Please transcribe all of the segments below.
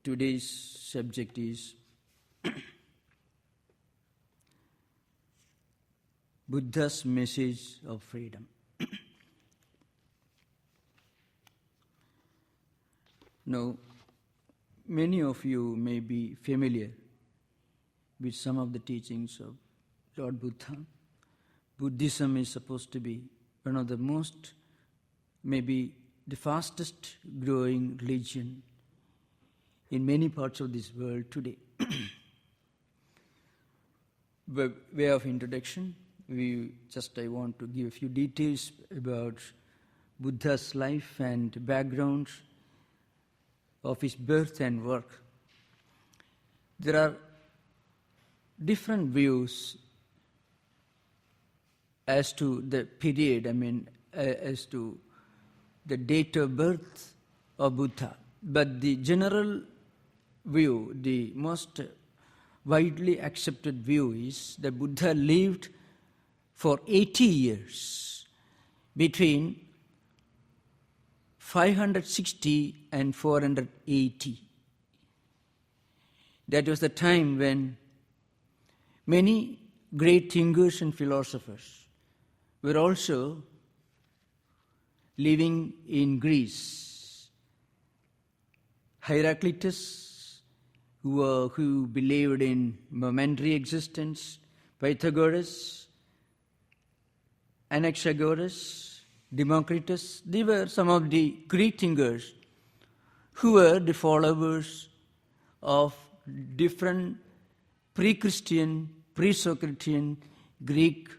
Today's subject is Buddha's message of freedom. Now, many of you may be familiar with some of the teachings of Lord Buddha. Buddhism is supposed to be one of the most, maybe the fastest growing religion in many parts of this world today. By way of introduction, I want to give a few details about Buddha's life and background of his birth and work. There are different views as to the period, as to the date of birth of Buddha. But the general view, the most widely accepted view is that Buddha lived for 80 years between 560 and 480. That was the time when many great thinkers and philosophers were also living in Greece. Heraclitus, who believed in momentary existence, Pythagoras, Anaxagoras, Democritus, they were some of the Greek thinkers who were the followers of different pre-Christian, pre-Socratean Greek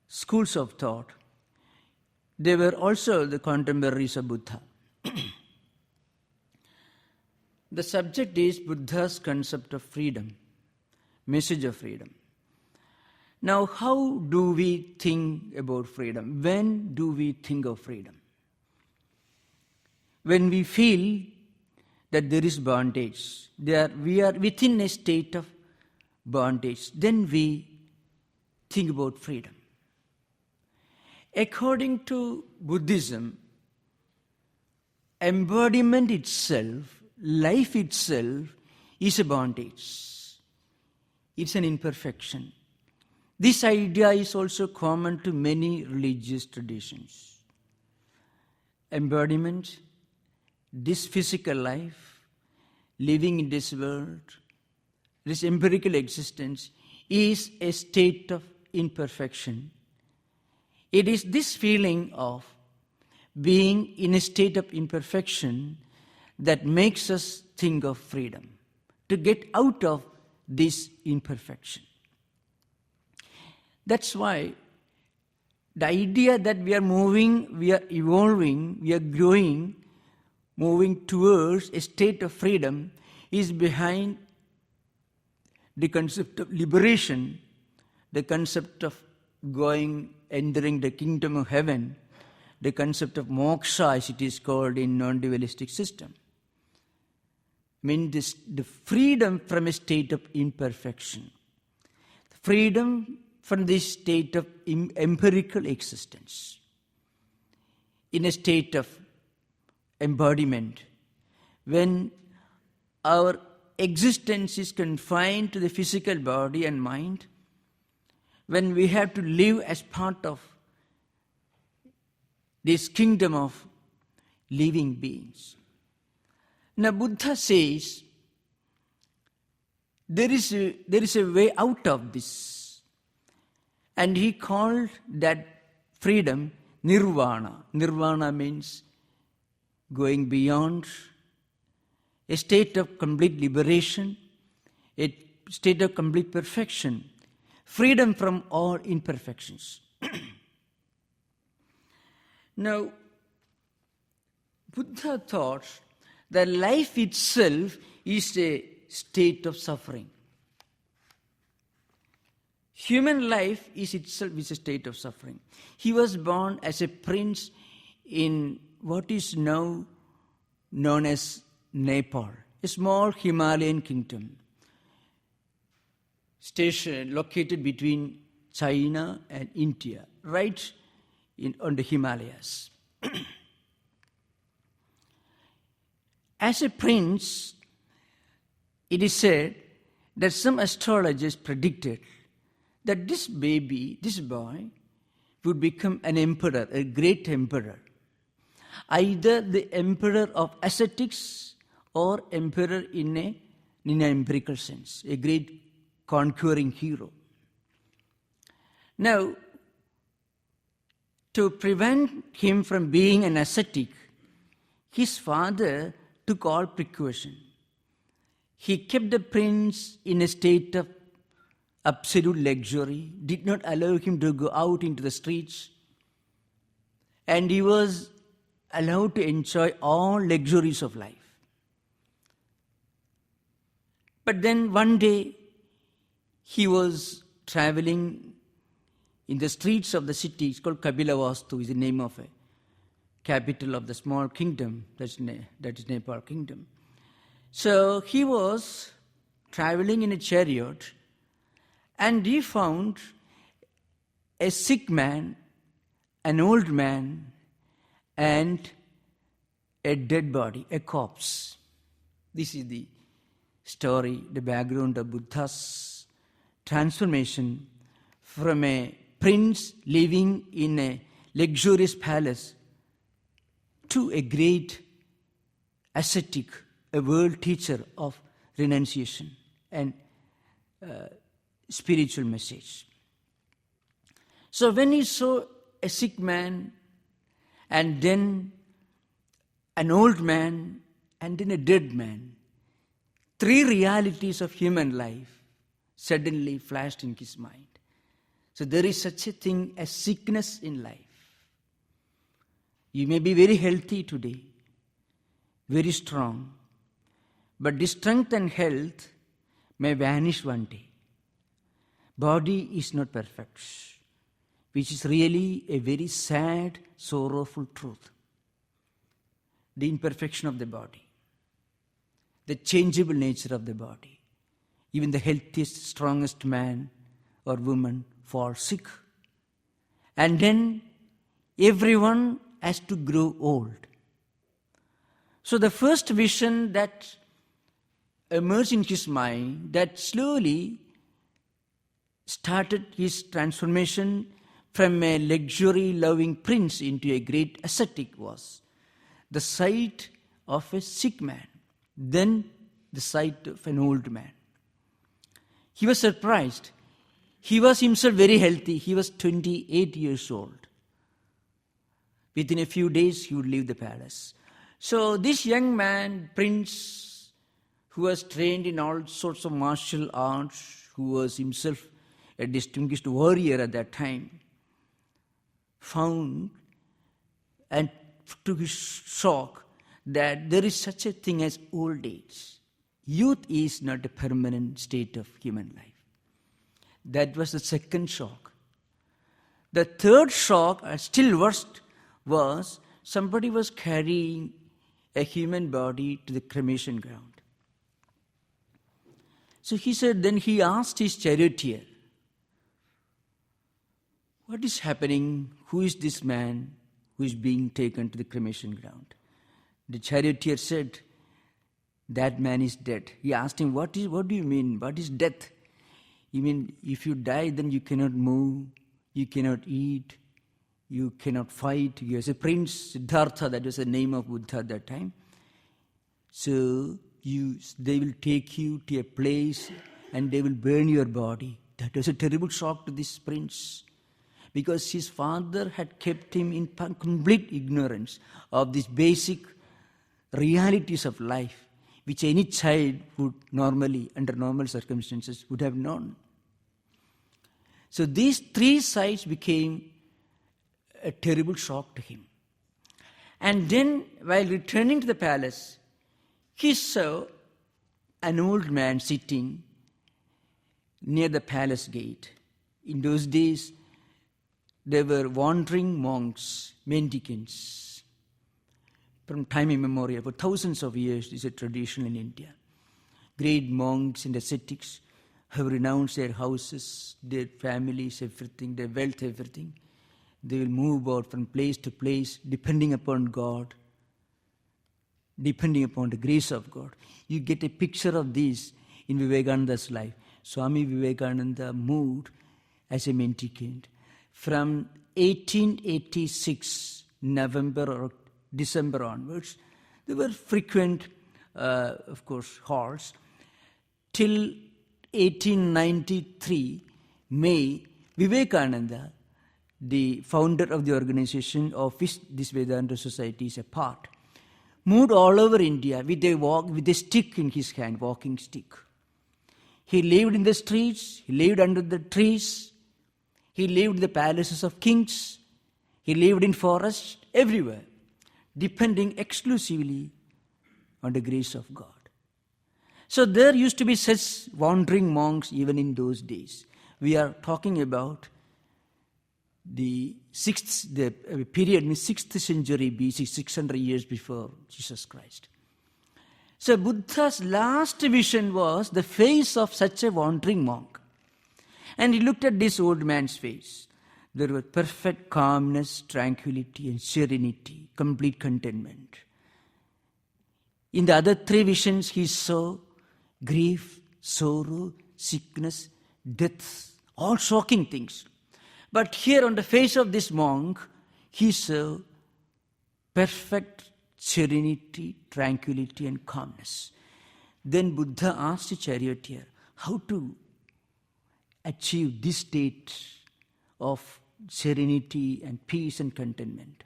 schools of thought. They were also the contemporaries of Buddha. The subject is Buddha's concept of freedom, message of freedom. Now, how do we think about freedom? When do we think of freedom? When we feel that there is bondage, we are within a state of bondage, then we think about freedom. According to Buddhism, embodiment itself, life itself, is a bondage. It's an imperfection. This idea is also common to many religious traditions. Embodiment, this physical life, living in this world, this empirical existence, is a state of imperfection. It is this feeling of being in a state of imperfection that makes us think of freedom, to get out of this imperfection. That's why the idea that we are moving, we are evolving, we are growing, moving towards a state of freedom is behind the concept of liberation, the concept of entering the kingdom of heaven, the concept of moksha, as it is called in non-dualistic system. The freedom from a state of imperfection, freedom from this state of empirical existence, in a state of embodiment, when our existence is confined to the physical body and mind, when we have to live as part of this kingdom of living beings. Now Buddha says there is a way out of this. And he called that freedom nirvana. Nirvana means going beyond, a state of complete liberation, a state of complete perfection, freedom from all imperfections. Now, Buddha thought that life itself is a state of suffering. Human life is itself a state of suffering. He was born as a prince in what is now known as Nepal, a small Himalayan kingdom, located between China and India, right on the Himalayas. As a prince, it is said that some astrologers predicted that this baby, this boy, would become an emperor, a great emperor. Either the emperor of ascetics or emperor in an empirical sense, a great conquering hero. Now, to prevent him from being an ascetic, his father took all precaution. He kept the prince in a state of absolute luxury, did not allow him to go out into the streets, and he was allowed to enjoy all luxuries of life. But then one day, he was traveling in the streets of the city. It's called Kapilavastu, is the name of a capital of the small kingdom, that is Nepal kingdom. So he was traveling in a chariot, and he found a sick man, an old man, and a dead body, a corpse. This is the story, the background of Buddha's transformation from a prince living in a luxurious palace to a great ascetic, a world teacher of renunciation and spiritual message. So when he saw a sick man, and then an old man, and then a dead man, three realities of human life suddenly flashed in his mind. So there is such a thing as sickness in life. You may be very healthy today, very strong, but the strength and health may vanish one day. Body is not perfect, which is really a very sad, sorrowful truth. The imperfection of the body, the changeable nature of the body. Even the healthiest, strongest man or woman fall sick. And then everyone has to grow old. So the first vision that emerged in his mind, that slowly started his transformation from a luxury-loving prince into a great ascetic, was the sight of a sick man, then the sight of an old man. He was surprised. He was himself very healthy. He was 28 years old. Within a few days, he would leave the palace. So this young man, prince, who was trained in all sorts of martial arts, who was himself a distinguished warrior at that time, found, and to his shock, that there is such a thing as old age. Youth is not a permanent state of human life. That was the second shock. The third shock, still worse, was somebody was carrying a human body to the cremation ground. So he said, then he asked his charioteer, what is happening? Who is this man who is being taken to the cremation ground? The charioteer said, that man is dead. He asked him, what do you mean? What is death? You mean if you die, then you cannot move, you cannot eat, you cannot fight. You as a prince, Siddhartha, that was the name of Buddha at that time. So they will take you to a place and they will burn your body. That was a terrible shock to this prince, because his father had kept him in complete ignorance of these basic realities of life, which any child would normally, under normal circumstances, would have known. So these three sights became a terrible shock to him. And then, while returning to the palace, he saw an old man sitting near the palace gate. In those days, there were wandering monks, mendicants. From time immemorial, for thousands of years, this is a tradition in India. Great monks and ascetics have renounced their houses, their families, everything, their wealth, everything. They will move about from place to place, depending upon God, depending upon the grace of God. You get a picture of these in Vivekananda's life. Swami Vivekananda moved as a mendicant. From 1886, November or December onwards, there were frequent, of course, halts. Till 1893, May, Vivekananda, the founder of the organization of which this Vedanta Society is a part, moved all over India with a stick in his hand, walking stick. He lived in the streets, he lived under the trees, he lived in the palaces of kings, he lived in forests, everywhere, depending exclusively on the grace of God. So there used to be such wandering monks even in those days. We are talking about the period in 6th century BC, 600 years before Jesus Christ. So Buddha's last vision was the face of such a wandering monk. And he looked at this old man's face. There was perfect calmness, tranquility and serenity, complete contentment. In the other three visions he saw grief, sorrow, sickness, death, all shocking things. But here on the face of this monk, he saw perfect serenity, tranquility and calmness. Then Buddha asked the charioteer how to achieve this state of serenity and peace and contentment.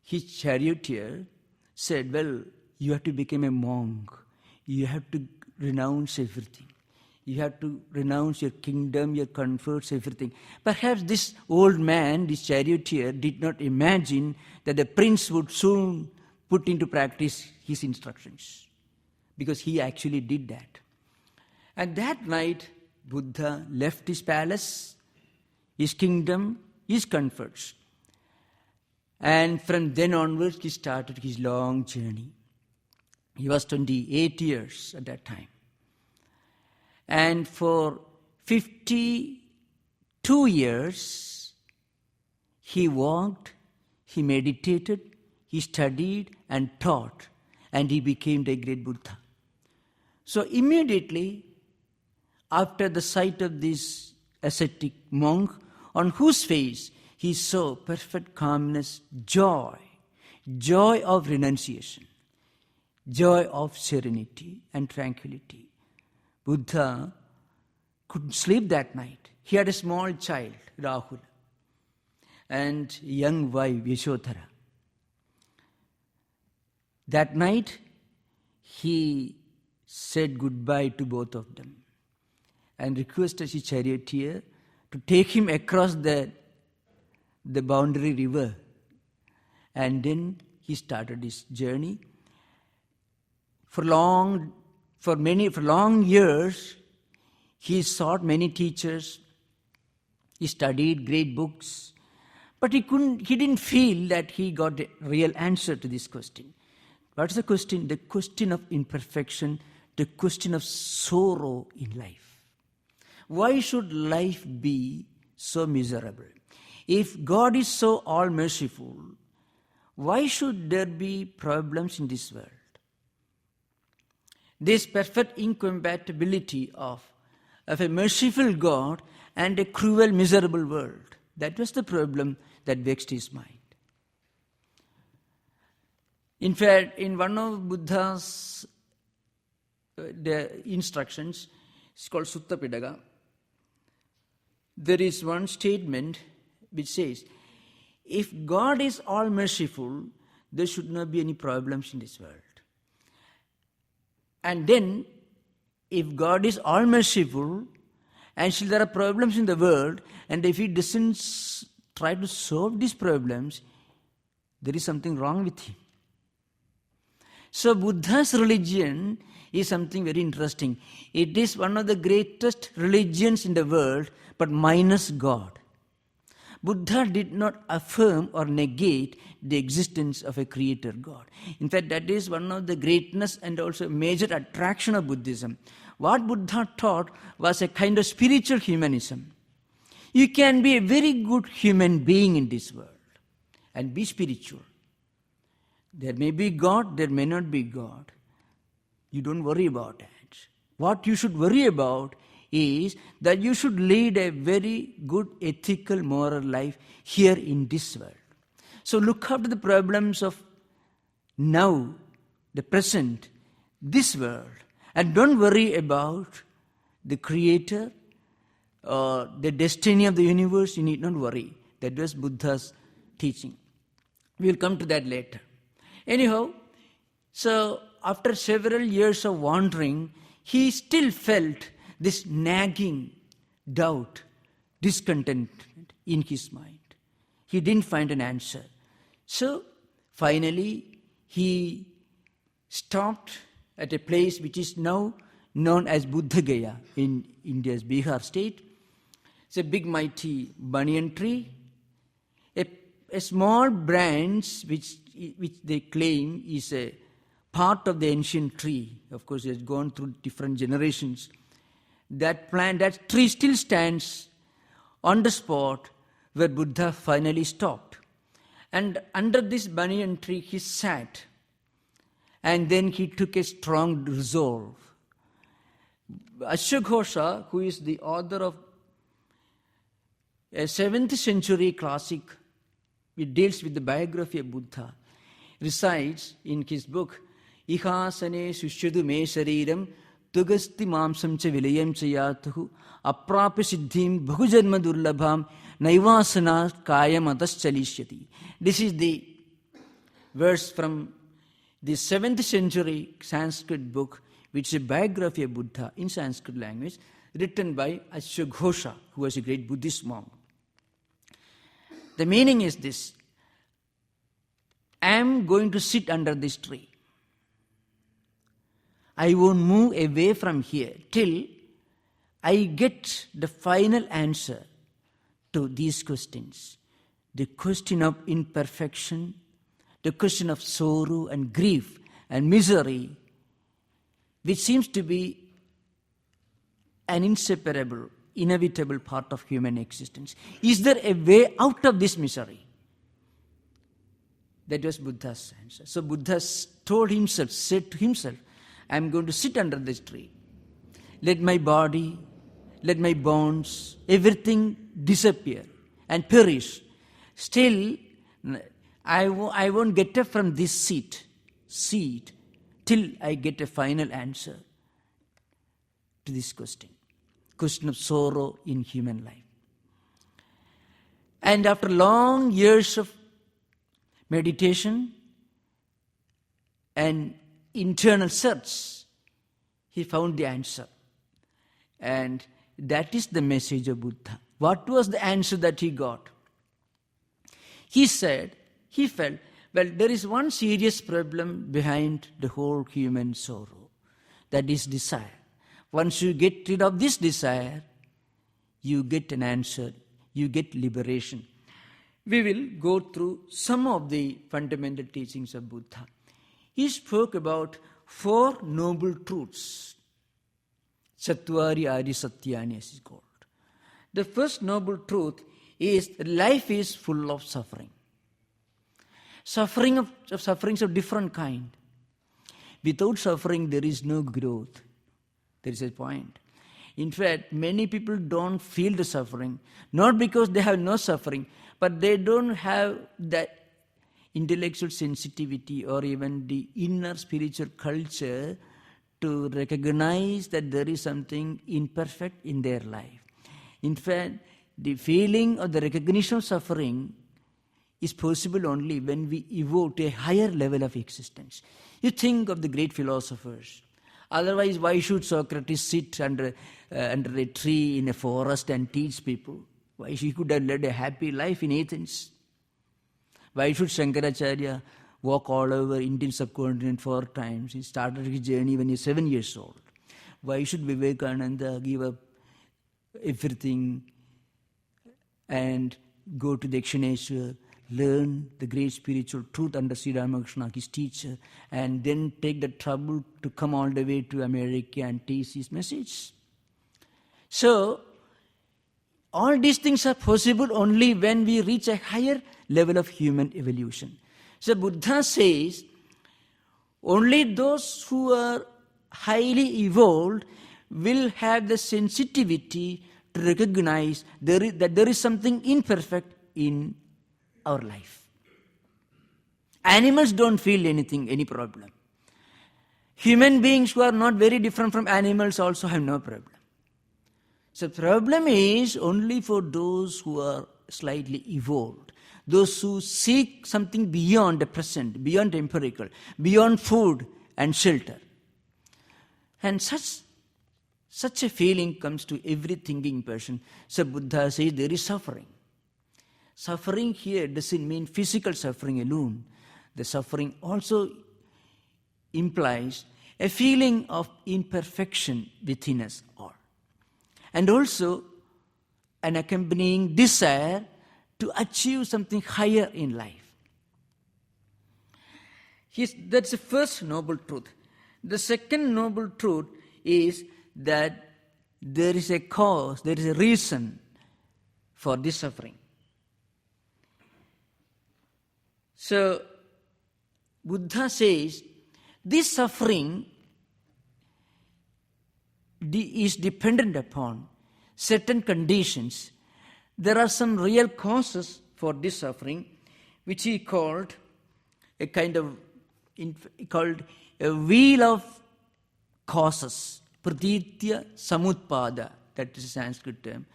His charioteer said, well, you have to become a monk. You have to renounce everything. You have to renounce your kingdom, your comforts, everything. Perhaps this old man, this charioteer, did not imagine that the prince would soon put into practice his instructions, because he actually did that. And that night, Buddha left his palace, his kingdom, his comforts. And from then onwards, he started his long journey. He was 28 years at that time. And for 52 years, he walked, he meditated, he studied and taught, and he became the great Buddha. So immediately after the sight of this ascetic monk, on whose face he saw perfect calmness, joy of renunciation, joy of serenity and tranquility, Buddha couldn't sleep that night. He had a small child, Rahul, and young wife, Yashodhara. That night, he said goodbye to both of them and requested his charioteer to take him across the boundary river. And then he started his journey. For long years, he sought many teachers. He studied great books, but he didn't feel that he got a real answer to this question. What's the question? The question of imperfection, the question of sorrow in life. Why should life be so miserable? If God is so all-merciful, why should there be problems in this world? This perfect incompatibility of a merciful God and a cruel, miserable world. That was the problem that vexed his mind. In fact, in one of Buddha's the instructions, it's called Sutta Pitaka, there is one statement which says, if God is all-merciful, there should not be any problems in this world. And then, if God is all-merciful, and still there are problems in the world, and if He doesn't try to solve these problems, there is something wrong with Him. So Buddha's religion is something very interesting. It is one of the greatest religions in the world, but minus God. Buddha did not affirm or negate the existence of a creator God. In fact, that is one of the greatness and also major attraction of Buddhism. What Buddha taught was a kind of spiritual humanism. You can be a very good human being in this world and be spiritual. There may be God, there may not be God. You don't worry about it. What you should worry about is that you should lead a very good ethical, moral life here in this world. So look after the problems of now, the present, this world, and don't worry about the Creator or the destiny of the universe. You need not worry. That was Buddha's teaching. We will come to that later. Anyhow, so after several years of wandering, he still felt this nagging doubt, discontentment in his mind. He didn't find an answer. So finally, he stopped at a place which is now known as Buddha Gaya in India's Bihar state. It's a big mighty banyan tree. A small branch which they claim is a part of the ancient tree. Of course, it has gone through different generations. That tree still stands on the spot where Buddha finally stopped. And under this banyan tree he sat. And then he took a strong resolve. Acharya, who is the author of a 7th century classic which deals with the biography of Buddha, recites in his book, Ihasane Sushyadu Me Shariram Tugasti Mamsam Cha Vilayam Chayatuhu Aprapi Siddhim Bhagujanma Durlabham Naivasana Kayam Atas Chalishyati. This is the verse from the 7th century Sanskrit book, which is a biography of Buddha in Sanskrit language, written by Acharya, who was a great Buddhist monk. The meaning is this: I am going to sit under this tree. I won't move away from here till I get the final answer to these questions. The question of imperfection, the question of sorrow and grief and misery, which seems to be an inseparable, inevitable part of human existence. Is there a way out of this misery? That was Buddha's answer. So Buddha told himself, said to himself, I am going to sit under this tree. Let my body, let my bones, everything disappear and perish. Still, I won't get up from this seat till I get a final answer to this question of sorrow in human life. And after long years of meditation and internal search, he found the answer. And that is the message of Buddha. What was the answer that he got? He said, he felt, well, there is one serious problem behind the whole human sorrow. That is desire. Once you get rid of this desire, you get an answer, you get liberation. We will go through some of the fundamental teachings of Buddha. He spoke about 4 noble truths. Chattvari Adi Satyani, as is called. The first noble truth is that life is full of suffering. Sufferings of different kind. Without suffering, there is no growth. There is a point. In fact, many people don't feel the suffering, not because they have no suffering, but they don't have that intellectual sensitivity or even the inner spiritual culture to recognize that there is something imperfect in their life. In fact, the feeling or the recognition of suffering is possible only when we evolve to a higher level of existence. You think of the great philosophers. Otherwise, why should Socrates sit under a tree in a forest and teach people? Why he could have led a happy life in Athens? Why should Shankaracharya walk all over Indian subcontinent 4 times? He started his journey when he was 7 years old. Why should Vivekananda give up everything and go to Dakshineshwar, learn the great spiritual truth under Sri Ramakrishna, his teacher, and then take the trouble to come all the way to America and teach his message? So, all these things are possible only when we reach a higher level of human evolution. So Buddha says, only those who are highly evolved will have the sensitivity to recognize that there is something imperfect in our life. Animals don't feel anything, any problem. Human beings who are not very different from animals also have no problem. So the problem is only for those who are slightly evolved, those who seek something beyond the present, beyond empirical, beyond food and shelter. And such a feeling comes to every thinking person. So Buddha says there is suffering. Suffering here doesn't mean physical suffering alone. The suffering also implies a feeling of imperfection within us all. And also an accompanying desire to achieve something higher in life. That's the first noble truth. The second noble truth is that there is a cause, there is a reason for this suffering. So, Buddha says this suffering is dependent upon certain conditions. There are some real causes for this suffering, which he called a wheel of causes. Praditya Samutpada, that is a Sanskrit term.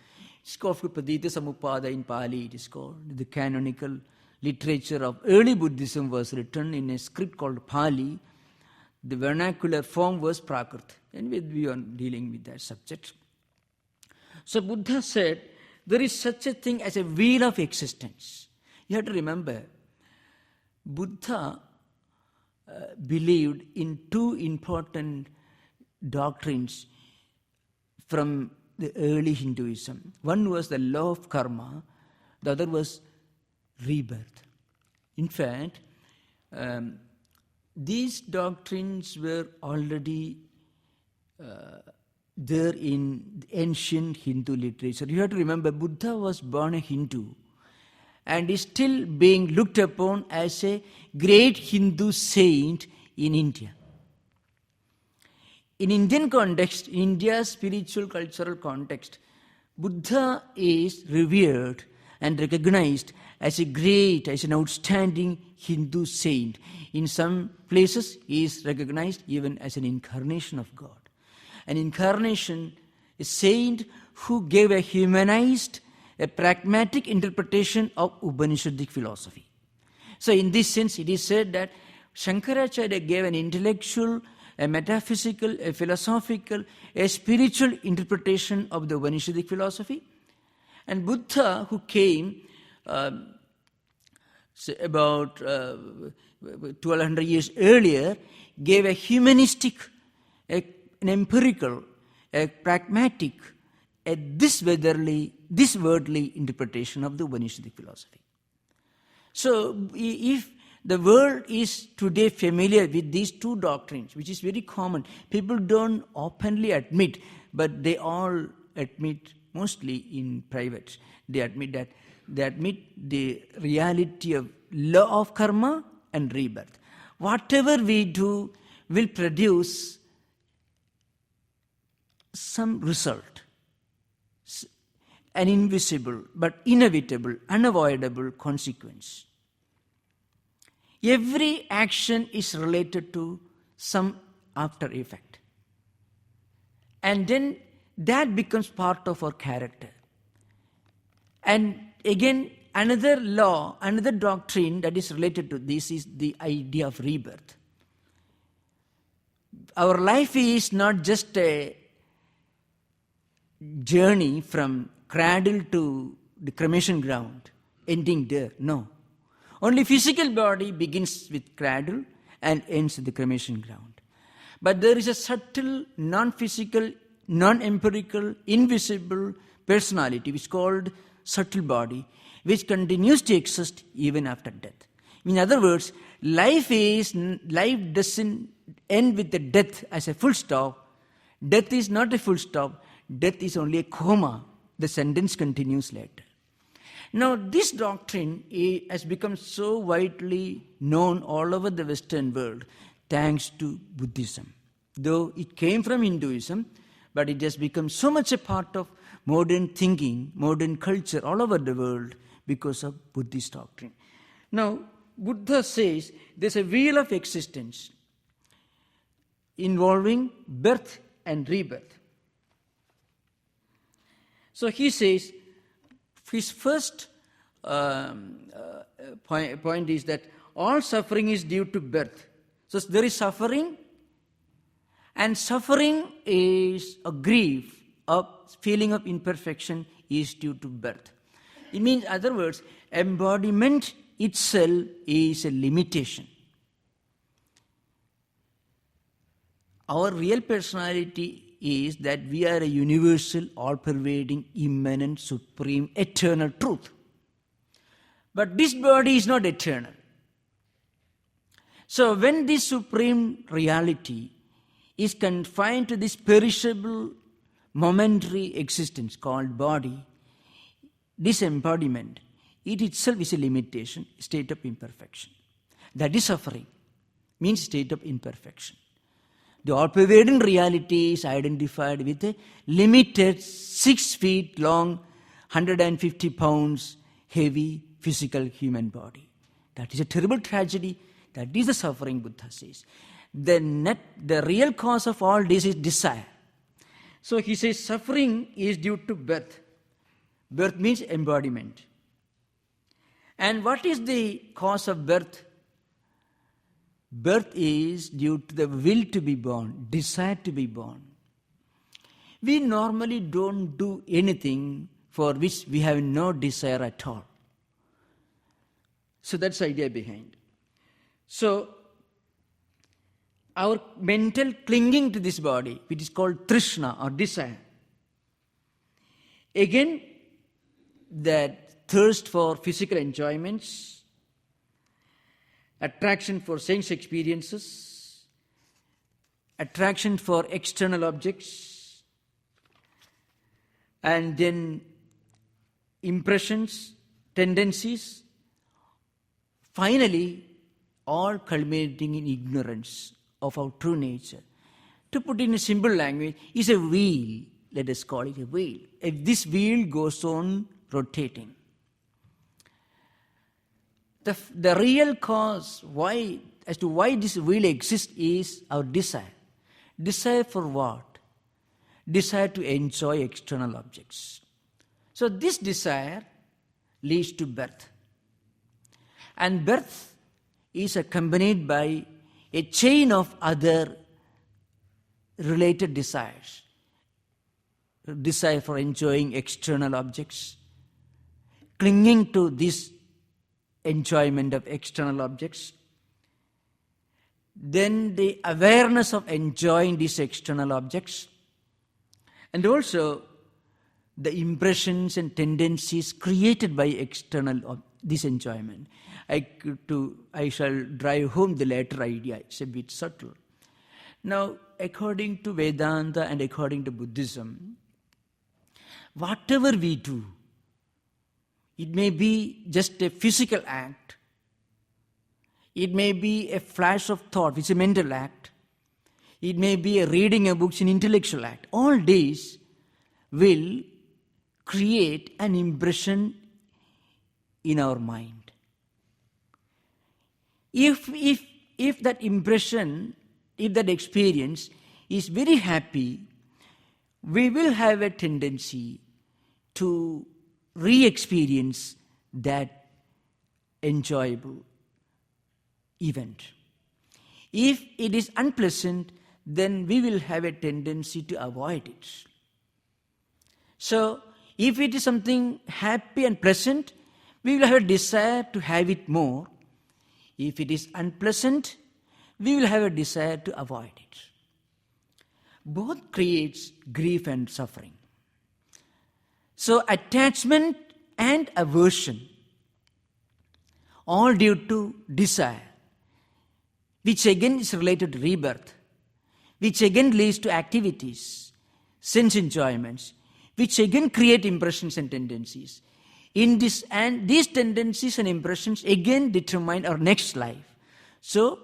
It's called Praditya Samutpada in Pali, it is called. The canonical literature of early Buddhism was written in a script called Pali. The vernacular form was Prakrit. And we are dealing with that subject. So Buddha said, there is such a thing as a wheel of existence. You have to remember, Buddha believed in two important doctrines from the early Hinduism. One was the law of karma, the other was rebirth. In fact, these doctrines were already there in ancient Hindu literature. You have to remember, Buddha was born a Hindu and is still being looked upon as a great Hindu saint in India. In Indian context, in India's spiritual cultural context, Buddha is revered and recognized as an outstanding Hindu saint. In some places, he is recognized even as an incarnation of God. An incarnation, a saint who gave a humanized, a pragmatic interpretation of Upanishadic philosophy. So in this sense, it is said that Shankaracharya gave an intellectual, a metaphysical, a philosophical, a spiritual interpretation of the Upanishadic philosophy. And Buddha, who came about 1200 years earlier, gave a humanistic, an empirical, a pragmatic, this wordly interpretation of the Upanishadic philosophy. So, if the world is today familiar with these two doctrines, which is very common, people don't openly admit, but they all admit, mostly in private, they admit the reality of law of karma and rebirth. Whatever we do will produce some result, an invisible but inevitable, unavoidable consequence. Every action is related to some after effect. And then that becomes part of our character. And again, another law, another doctrine that is related to this is the idea of rebirth. Our life is not just a journey from cradle to the cremation ground, ending there. No. Only physical body begins with cradle and ends with the cremation ground. But there is a subtle, non-physical, non-empirical, invisible personality which is called subtle body, which continues to exist even after death. In other words, life doesn't end with the death as a full stop. Death is not a full stop. Death is only a comma. The sentence continues later. Now, this doctrine has become so widely known all over the Western world thanks to Buddhism. though it came from Hinduism, but it has become so much a part of modern thinking, modern culture all over the world because of Buddhist doctrine. Now, Buddha says there's a wheel of existence involving birth and rebirth. So he says, his first point is that all suffering is due to birth. So there is suffering, and suffering is a grief, a feeling of imperfection is due to birth. It means, in other words, embodiment itself is a limitation. Our real personality is that we are a universal, all-pervading, immanent, supreme, eternal truth. But this body is not eternal. So when this supreme reality is confined to this perishable, momentary existence called body, this embodiment, it itself is a limitation, state of imperfection. That is suffering, means state of imperfection. The all-pervading reality is identified with a limited 6 feet long, 150 pounds heavy physical human body. That is a terrible tragedy. That is the suffering, Buddha says. The real cause of all this is desire. So he says suffering is due to birth. Birth means embodiment. And what is the cause of birth? Birth is due to the will to be born, desire to be born. We normally don't do anything for which we have no desire at all. So that's the idea behind. So our mental clinging to this body, which is called trishna or desire. Again, that thirst for physical enjoyments, attraction for sense experiences, attraction for external objects, and then impressions, tendencies, finally, all culminating in ignorance of our true nature. To put it in a simple language, is a wheel. Let us call it a wheel. If this wheel goes on rotating, the real cause as to why this wheel exists is our desire. Desire for what? Desire to enjoy external objects. So this desire leads to birth. And birth is accompanied by a chain of other related desires. Desire for enjoying external objects, clinging to this enjoyment of external objects, then the awareness of enjoying these external objects, and also the impressions and tendencies created by this enjoyment. I shall drive home the latter idea. It's a bit subtle. Now, according to Vedanta and according to Buddhism, whatever we do, it may be just a physical act, it may be a flash of thought, which is a mental act, it may be a reading a book, an intellectual act. All these will create an impression in our mind. If that impression, if that experience is very happy, we will have a tendency to re-experience that enjoyable event. If it is unpleasant, then we will have a tendency to avoid it. So, if it is something happy and pleasant, we will have a desire to have it more. If it is unpleasant, we will have a desire to avoid it. Both creates grief and suffering. So attachment and aversion, all due to desire, which again is related to rebirth, which again leads to activities, sense enjoyments, which again create impressions and tendencies. And these tendencies and impressions again determine our next life. So,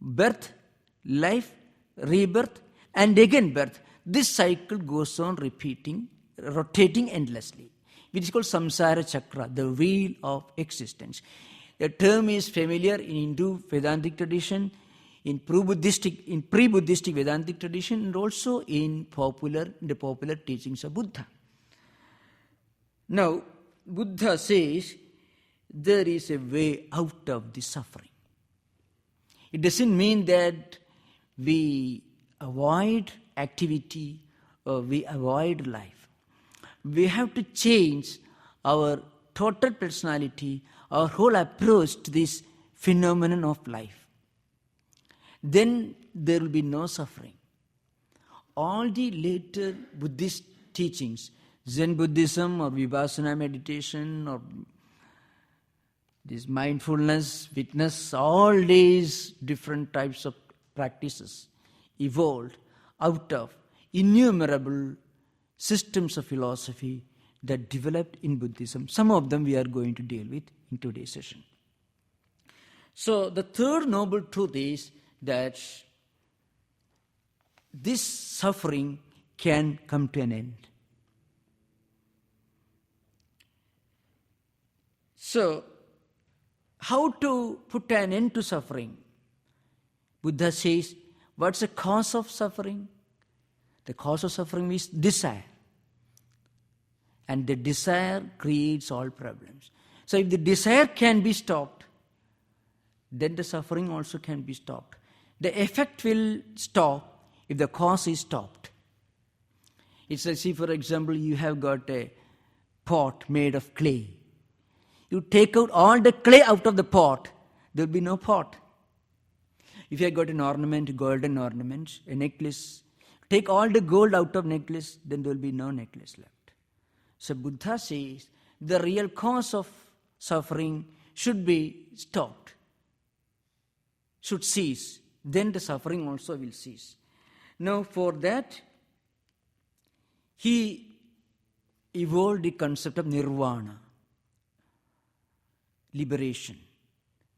birth, life, rebirth, and again birth. This cycle goes on repeating, rotating endlessly, which is called samsara chakra, the wheel of existence. The term is familiar in Hindu Vedantic tradition, in pre-Buddhistic Vedantic tradition, and also in the popular teachings of Buddha. Now, Buddha says there is a way out of the suffering. It doesn't mean that we avoid activity or we avoid life. We have to change our total personality, our whole approach to this phenomenon of life. Then there will be no suffering. All the later Buddhist teachings, Zen Buddhism or Vipassana meditation or this mindfulness, witness, all these different types of practices evolved out of innumerable systems of philosophy that developed in Buddhism. Some of them we are going to deal with in today's session. So the third noble truth is that this suffering can come to an end. So, how to put an end to suffering? Buddha says, what's the cause of suffering? The cause of suffering is desire. And the desire creates all problems. So if the desire can be stopped, then the suffering also can be stopped. The effect will stop if the cause is stopped. It's like, see, for example, you have got a pot made of clay. You take out all the clay out of the pot, there will be no pot. If you have got an ornament, golden ornament, a necklace, take all the gold out of necklace, then there will be no necklace left. So Buddha says the real cause of suffering should be stopped, should cease. Then the suffering also will cease. Now for that, he evolved the concept of nirvana, liberation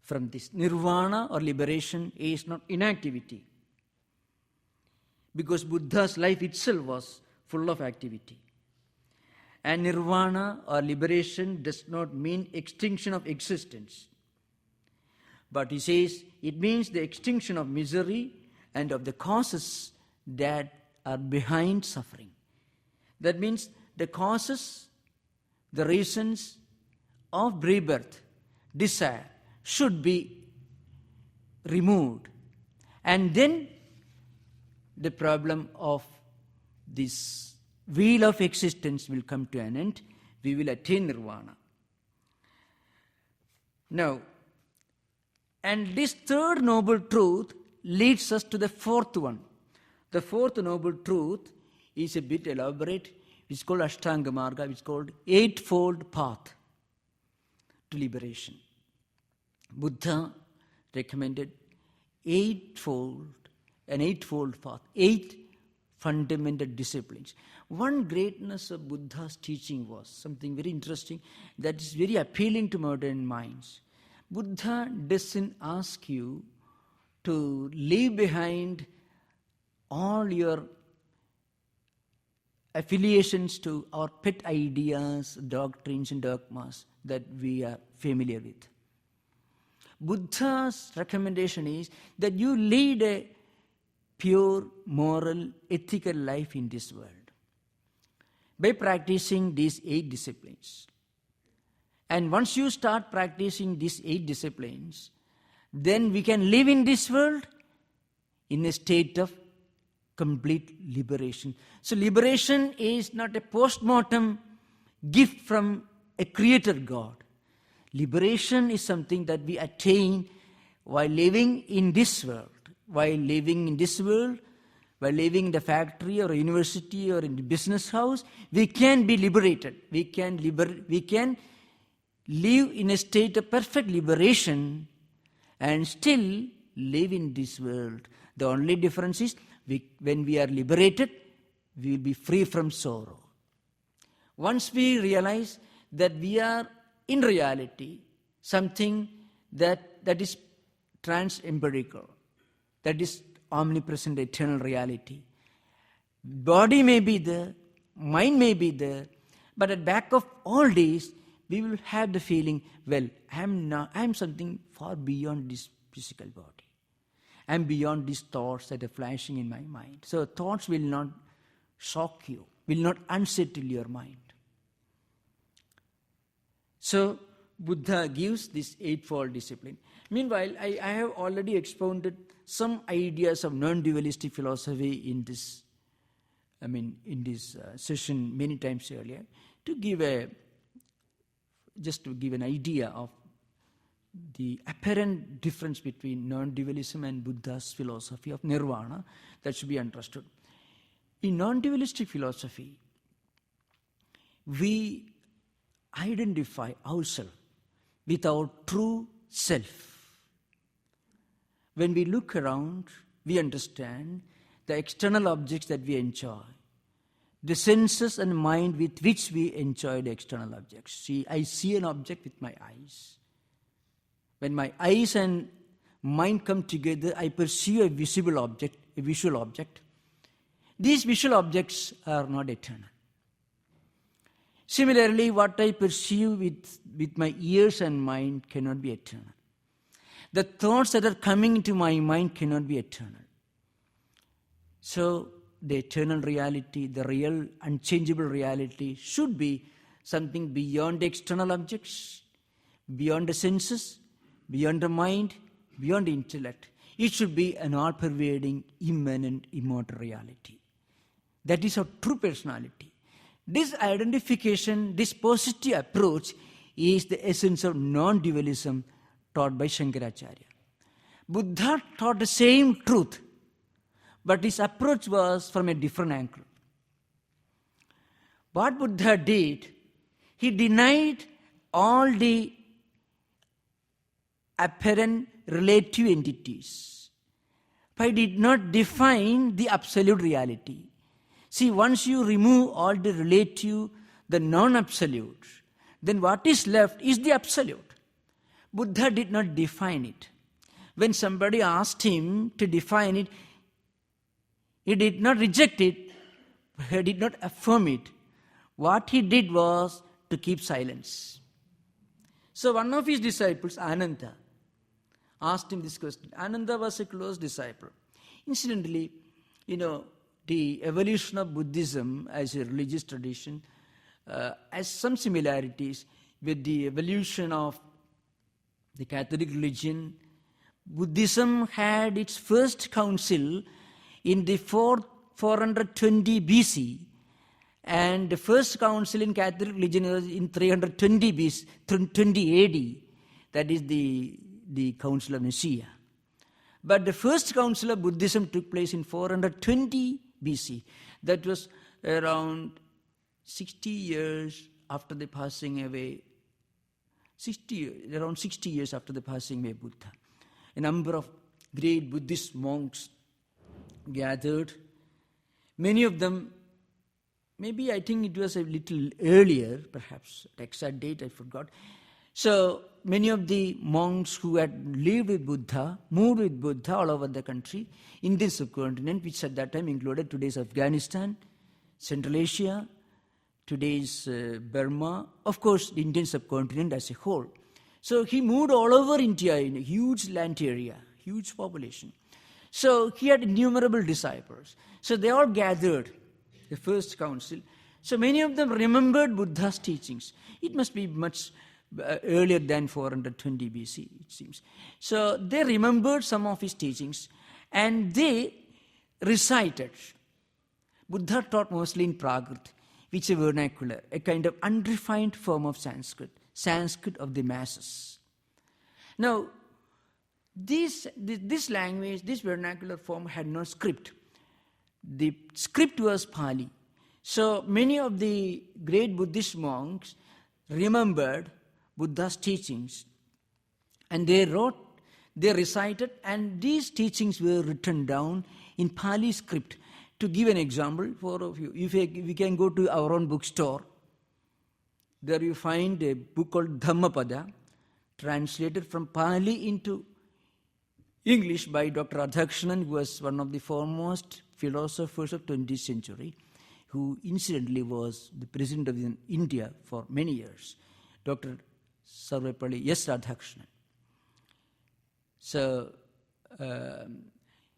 from this. Nirvana or liberation is not inactivity, because Buddha's life itself was full of activity. And nirvana or liberation does not mean extinction of existence. But he says it means the extinction of misery and of the causes that are behind suffering. That means the causes, the reasons of rebirth, desire, should be removed. And then the problem of this wheel of existence will come to an end. We will attain nirvana. Now, and this third noble truth leads us to the fourth one. The fourth noble truth is a bit elaborate. It's called Ashtanga Marga. It's called Eightfold Path to Liberation. Buddha recommended an eightfold path, 8 fundamental disciplines. One greatness of Buddha's teaching was something very interesting that is very appealing to modern minds. Buddha doesn't ask you to leave behind all your affiliations to our pet ideas, doctrines and dogmas that we are familiar with. Buddha's recommendation is that you lead a pure, moral, ethical life in this world by practicing these 8 disciplines. And once you start practicing these 8 disciplines, then we can live in this world in a state of complete liberation. So liberation is not a post-mortem gift from a creator God. Liberation is something that we attain while living in this world. While living in this world, while living in the factory or a university or in the business house, we can be liberated. We can live in a state of perfect liberation and still live in this world. The only difference is when we are liberated, we will be free from sorrow. Once we realize that we are in reality something that is trans-empirical, that is omnipresent eternal reality. Body may be there, mind may be there, but at back of all these, we will have the feeling, well, I am something far beyond this physical body. I am beyond these thoughts that are flashing in my mind. So thoughts will not shock you, will not unsettle your mind. So Buddha gives this eightfold discipline. Meanwhile, I have already expounded some ideas of non-dualistic philosophy in this session many times earlier, to give an idea of the apparent difference between non-dualism and Buddha's philosophy of nirvana that should be understood. In non-dualistic philosophy, we identify ourselves with our true self. When we look around, we understand the external objects that we enjoy, the senses and mind with which we enjoy the external objects. See, I see an object with my eyes. When my eyes and mind come together, I perceive a visual object. These visual objects are not eternal. Similarly, what I perceive with my ears and mind cannot be eternal. The thoughts that are coming into my mind cannot be eternal. So, the eternal reality, the real unchangeable reality should be something beyond the external objects, beyond the senses, beyond the mind, beyond the intellect. It should be an all-pervading, immanent, immortal reality. That is our true personality. This identification, this positive approach is the essence of non-dualism taught by Shankaracharya. Buddha taught the same truth, but his approach was from a different angle. What Buddha did, he denied all the apparent relative entities, but he did not define the absolute reality. See, once you remove all the relative, the non-absolute, then what is left is the absolute. Buddha did not define it. When somebody asked him to define it, he did not reject it, he did not affirm it. What he did was to keep silence. So one of his disciples, Ananda, asked him this question. Ananda was a close disciple. Incidentally, the evolution of Buddhism as a religious tradition has some similarities with the evolution of the Catholic religion. Buddhism had its first council in the 420 BC, and the first council in Catholic religion was in 320 BC, 20 AD. That is the Council of Nicaea. But the first council of Buddhism took place in 420 BC. That was around 60 years after the passing away, around 60 years after the passing away of Buddha. A number of great Buddhist monks gathered. Many of them, maybe I think it was a little earlier, perhaps, the exact date I forgot. So many of the monks who had lived with Buddha, moved with Buddha all over the country, Indian subcontinent, which at that time included today's Afghanistan, Central Asia, today's Burma, of course the Indian subcontinent as a whole. So he moved all over India in a huge land area, huge population. So he had innumerable disciples. So they all gathered, the first council. So many of them remembered Buddha's teachings. It must be much earlier than 420 BC, it seems. So they remembered some of his teachings and they recited. Buddha taught mostly in Prakrit, which is a vernacular, a kind of unrefined form of Sanskrit of the masses. Now, this language, this vernacular form had no script. The script was Pali. So many of the great Buddhist monks remembered Buddha's teachings and they recited, and these teachings were written down in Pali script. To give an example for of you, if we can go to our own bookstore, there you find a book called Dhammapada, translated from Pali into English by Dr. Radhakrishnan, who was one of the foremost philosophers of 20th century, who incidentally was the president of India for many years, Dr. Sarvepalli S. Radhakrishnan. So,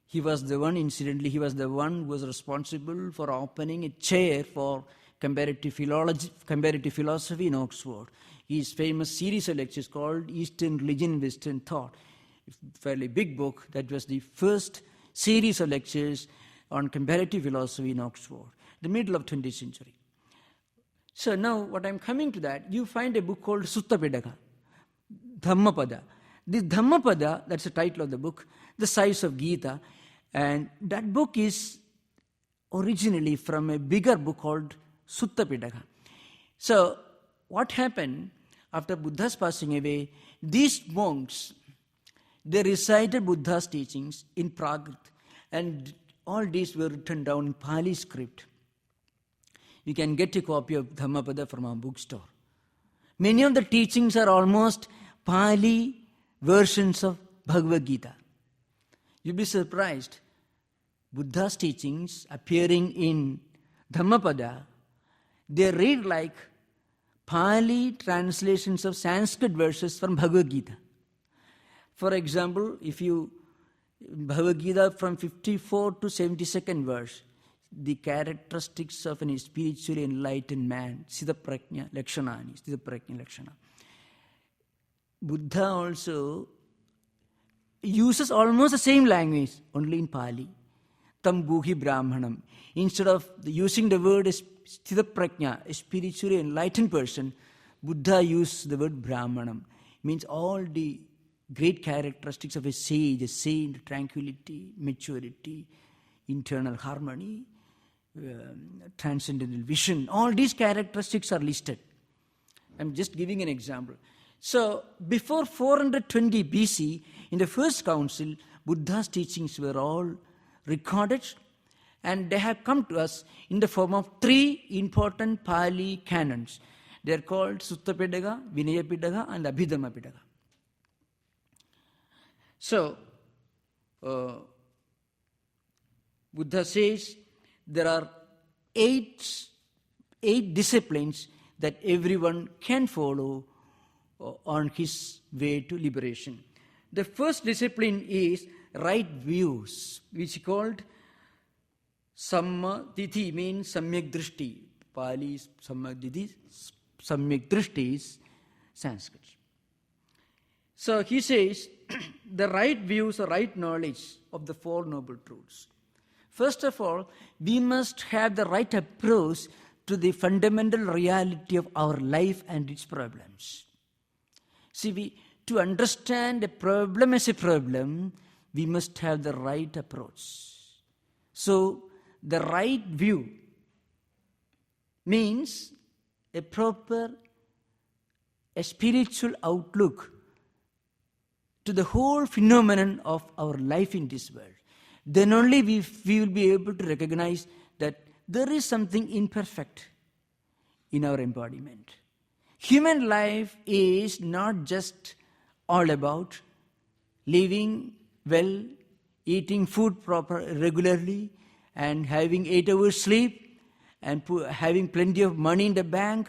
he was the one who was responsible for opening a chair for comparative philosophy in Oxford. His famous series of lectures called Eastern Religion, Western Thought, a fairly big book. That was the first series of lectures on comparative philosophy in Oxford, the middle of 20th century. So now what I'm coming to that, you find a book called Sutta Pitaka, Dhammapada. This Dhammapada, that's the title of the book, the size of Gita, and that book is originally from a bigger book called Sutta Pitaka. So what happened after Buddha's passing away, these monks, they recited Buddha's teachings in Prakrit, and all these were written down in Pali script. You can get a copy of Dhammapada from our bookstore. Many of the teachings are almost Pali versions of Bhagavad Gita. You'll be surprised. Buddha's teachings appearing in Dhammapada, they read like Pali translations of Sanskrit verses from Bhagavad Gita. For example, if you Bhagavad Gita from 54 to 72nd verse, the characteristics of an spiritually enlightened man, Siddha Prajna Lakshana. Buddha also uses almost the same language, only in Pali. Tam Buhi Brahmanam. Instead of using the word Sthita Prajna, a spiritually enlightened person, Buddha used the word Brahmanam. Means all the great characteristics of a saint, tranquility, maturity, internal harmony, transcendental vision. All these characteristics are listed. I'm just giving an example. So, before 420 BC, in the first council, Buddha's teachings were all recorded, and they have come to us in the form of 3 important Pali canons. They are called Sutta Pitaka, Vinaya Pitaka, and Abhidhamma Pitaka. So, Buddha says there are 8 disciplines that everyone can follow on his way to liberation. The first discipline is right views, which is called Samma Diti, means Samyak Drishti. Pali is Samyak Diti, Samyak Drishti is Sanskrit. So he says the right views or right knowledge of the 4 noble truths. First of all, we must have the right approach to the fundamental reality of our life and its problems. See, to understand a problem as a problem, we must have the right approach. So, the right view means a proper, a spiritual outlook to the whole phenomenon of our life in this world. Then only we will be able to recognize that there is something imperfect in our embodiment. Human life is not just all about living well, eating food regularly, and having 8 hours sleep, and having plenty of money in the bank,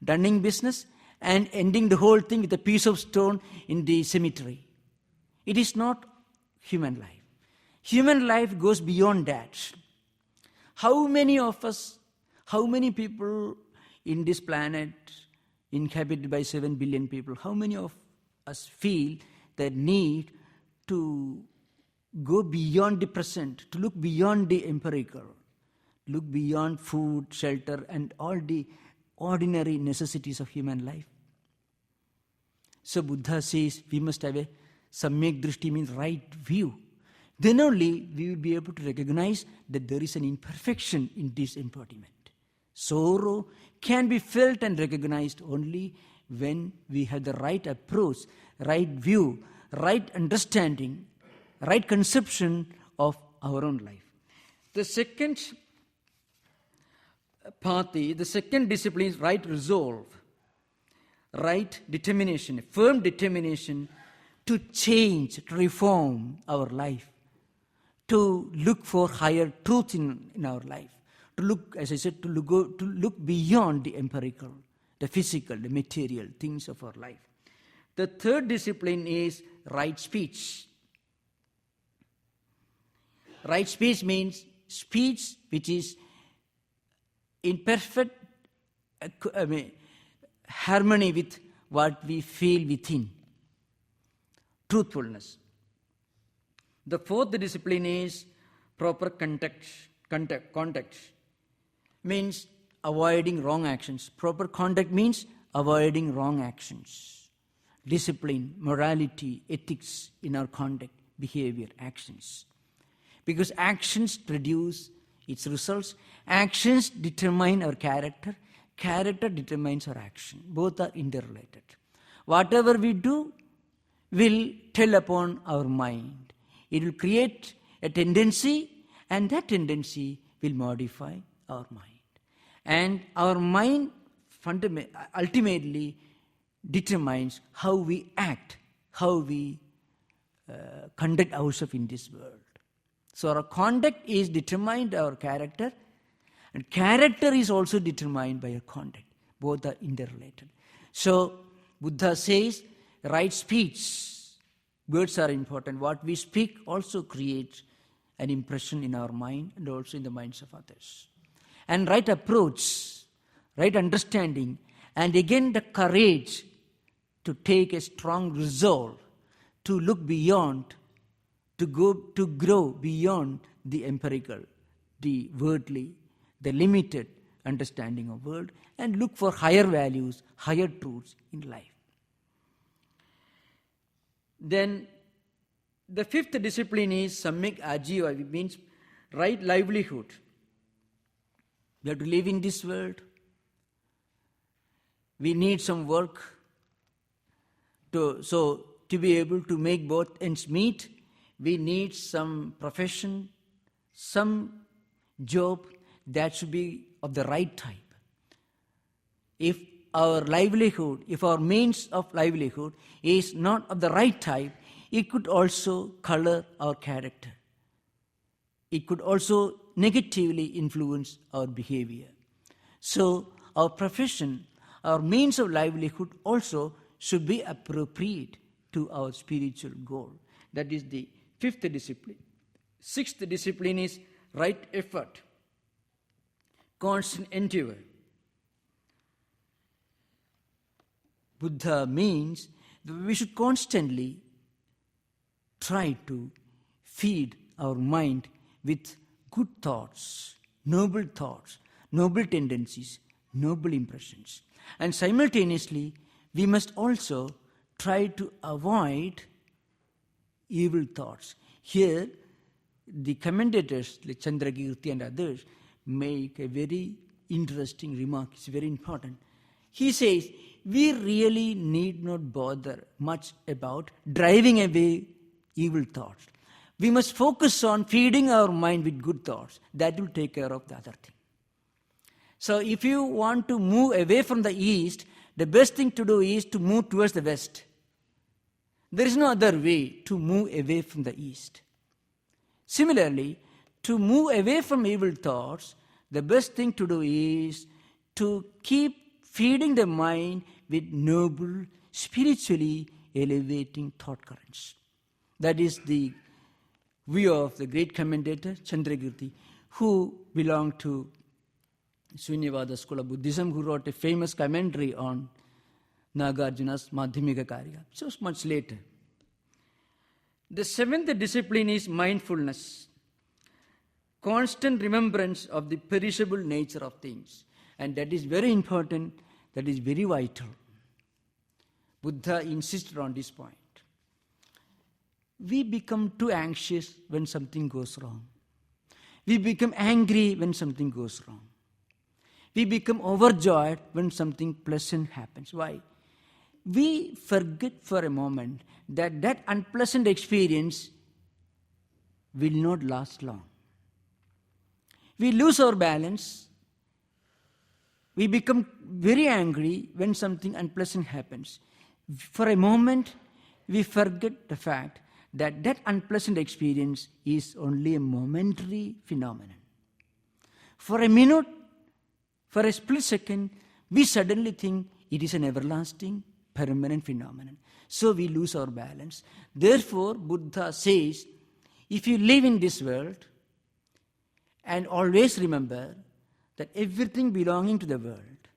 running business, and ending the whole thing with a piece of stone in the cemetery. It is not human life. Human life goes beyond that. How many of us, how many people in this planet inhabited by 7 billion people, how many of us feel the need to go beyond the present, to look beyond the empirical, look beyond food, shelter, and all the ordinary necessities of human life? So Buddha says we must have a Samyak Drishti, means right view. Then only we will be able to recognize that there is an imperfection in this embodiment. Sorrow can be felt and recognized only when we have the right approach, right view, right understanding, right conception of our own life. The second party, the second discipline is right resolve, right determination, a firm determination to change, to reform our life, to look for higher truth in our life, to look, as I said, to look beyond the empirical, the physical, the material things of our life. The third discipline is right speech. Right speech means speech which is in perfect harmony with what we feel within. Truthfulness. The fourth discipline is proper conduct. Means avoiding wrong actions. Proper conduct means avoiding wrong actions. Discipline, morality, ethics in our conduct, behavior, actions. Because actions produce its results. Actions determine our character. Character determines our action. Both are interrelated. Whatever we do will tell upon our mind. It will create a tendency, and that tendency will modify our mind. And our mind ultimately determines how we act, how we conduct ourselves in this world. So our conduct is determined by our character, and character is also determined by our conduct. Both are interrelated. So Buddha says, right speech. Words are important. What we speak also creates an impression in our mind and also in the minds of others. And right approach, right understanding, and again the courage to take a strong resolve, to look beyond, to grow beyond the empirical, the worldly, the limited understanding of world, and look for higher values, higher truths in life. Then the fifth discipline is samyak ajiva, which means right livelihood. We have to live in this world. We need some work to be able to make both ends meet. We need some profession, some job that should be of the right type. If our livelihood, if our means of livelihood is not of the right type, it could also color our character. It could also negatively influence our behavior. So our profession, our means of livelihood also should be appropriate to our spiritual goal. That is the fifth discipline. Sixth discipline is right effort, constant endeavor. Buddha means that we should constantly try to feed our mind with good thoughts, noble tendencies, noble impressions. And simultaneously, we must also try to avoid evil thoughts. Here, the commentators like Chandrakirti and others make a very interesting remark. It's very important. He says, we really need not bother much about driving away evil thoughts. We must focus on feeding our mind with good thoughts. That will take care of the other thing. So if you want to move away from the east, the best thing to do is to move towards the west. There is no other way to move away from the east. Similarly, to move away from evil thoughts, the best thing to do is to keep feeding the mind with noble, spiritually elevating thought currents. That is the view of the great commentator Chandrakirti, who belonged to Shunyavada school of Buddhism, who wrote a famous commentary on Nagarjuna's Madhyamika Karya. So much later. The seventh discipline is mindfulness, constant remembrance of the perishable nature of things. And that is very important, that is very vital. Buddha insisted on this point. We become too anxious when something goes wrong. We become angry when something goes wrong. We become overjoyed when something pleasant happens. Why? We forget for a moment that unpleasant experience will not last long. We lose our balance. We become very angry when something unpleasant happens. For a moment, we forget the fact that that unpleasant experience is only a momentary phenomenon. For a minute, for a split second, we suddenly think it is an everlasting, permanent phenomenon. So we lose our balance. Therefore, Buddha says, if you live in this world, and always remember that everything belonging to the world,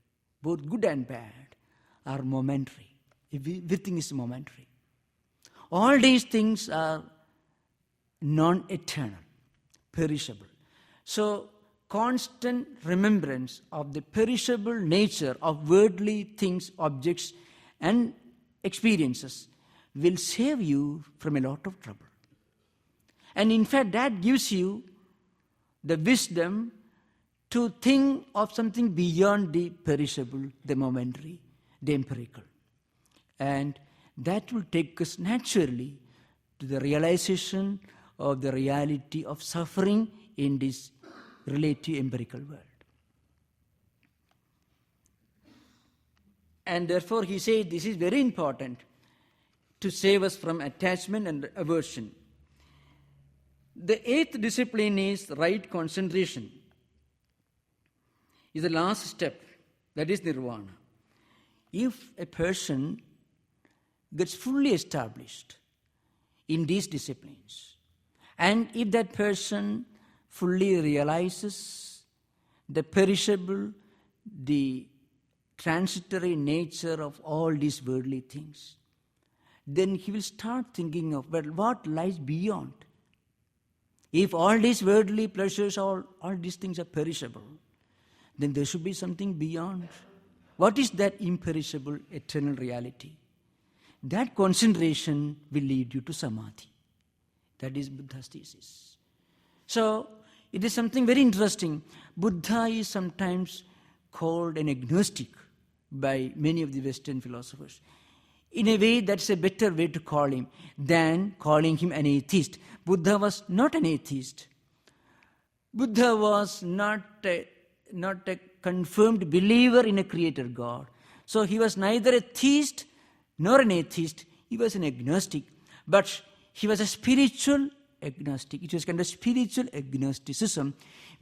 both good and bad, are momentary. Everything is momentary. All these things are non-eternal, perishable. So, constant remembrance of the perishable nature of worldly things, objects, and experiences will save you from a lot of trouble. And in fact, that gives you the wisdom to think of something beyond the perishable, the momentary, the empirical. And that will take us naturally to the realization of the reality of suffering in this relative empirical world. And therefore he says this is very important to save us from attachment and aversion. The eighth discipline is right concentration. Is the last step, that is nirvana. If a person gets fully established in these disciplines, and if that person fully realizes the perishable, the transitory nature of all these worldly things, then he will start thinking of, well, what lies beyond? If all these worldly pleasures, all these things are perishable, then there should be something beyond. What is that imperishable, eternal reality? That concentration will lead you to samadhi. That is Buddha's thesis. So, it is something very interesting. Buddha is sometimes called an agnostic by many of the Western philosophers. In a way, that's a better way to call him than calling him an atheist. Buddha was not an atheist. Buddha was not a confirmed believer in a creator God. So he was neither a theist nor an atheist. He was an agnostic. But he was a spiritual agnostic. It was kind of spiritual agnosticism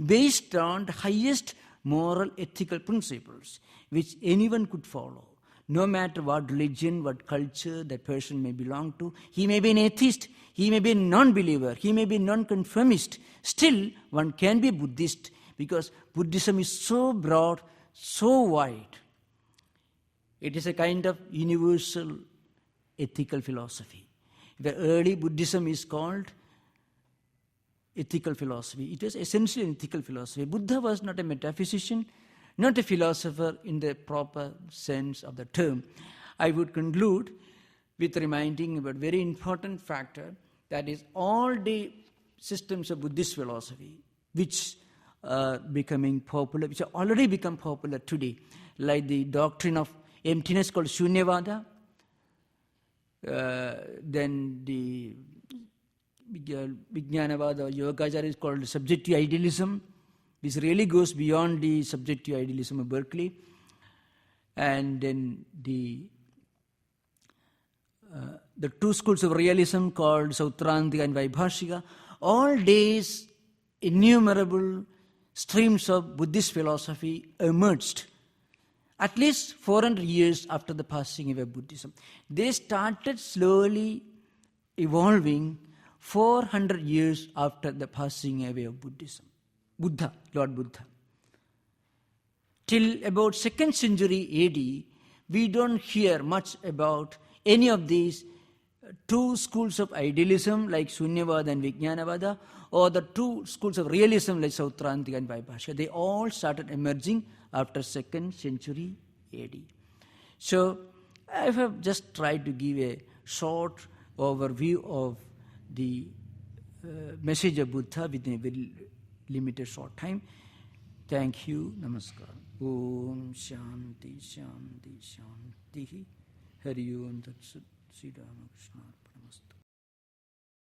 based on the highest moral ethical principles which anyone could follow. No matter what religion, what culture that person may belong to, he may be an atheist, he may be a non-believer, he may be non-conformist. Still, one can be Buddhist because Buddhism is so broad, so wide. It is a kind of universal ethical philosophy. The early Buddhism is called ethical philosophy. It was essentially an ethical philosophy. Buddha was not a metaphysician, not a philosopher in the proper sense of the term. I would conclude with reminding about a very important factor, that is all the systems of Buddhist philosophy which are becoming popular, which have already become popular today, like the doctrine of emptiness called Shunyavada, then the Vijnanavada or Yogacara is called subjective idealism, which really goes beyond the subjective idealism of Berkeley, and then the two schools of realism called Sautrantika and Vaibhashika. All these innumerable streams of Buddhist philosophy emerged at least 400 years after the passing away of Buddhism. They started slowly evolving 400 years after the passing away of Buddhism. Buddha, Lord Buddha. Till about 2nd century AD, we don't hear much about any of these two schools of idealism like Shunyavada and Vijnanavada, or the two schools of realism like Sautrantika and Vaibhashika. They all started emerging after 2nd century AD. So, I have just tried to give a short overview of the message of Buddha within a very limited short time. Thank you. Namaskar. Om Shanti Shanti Shanti. Hari Om Tat Sat. Sri Ramakrishna Order.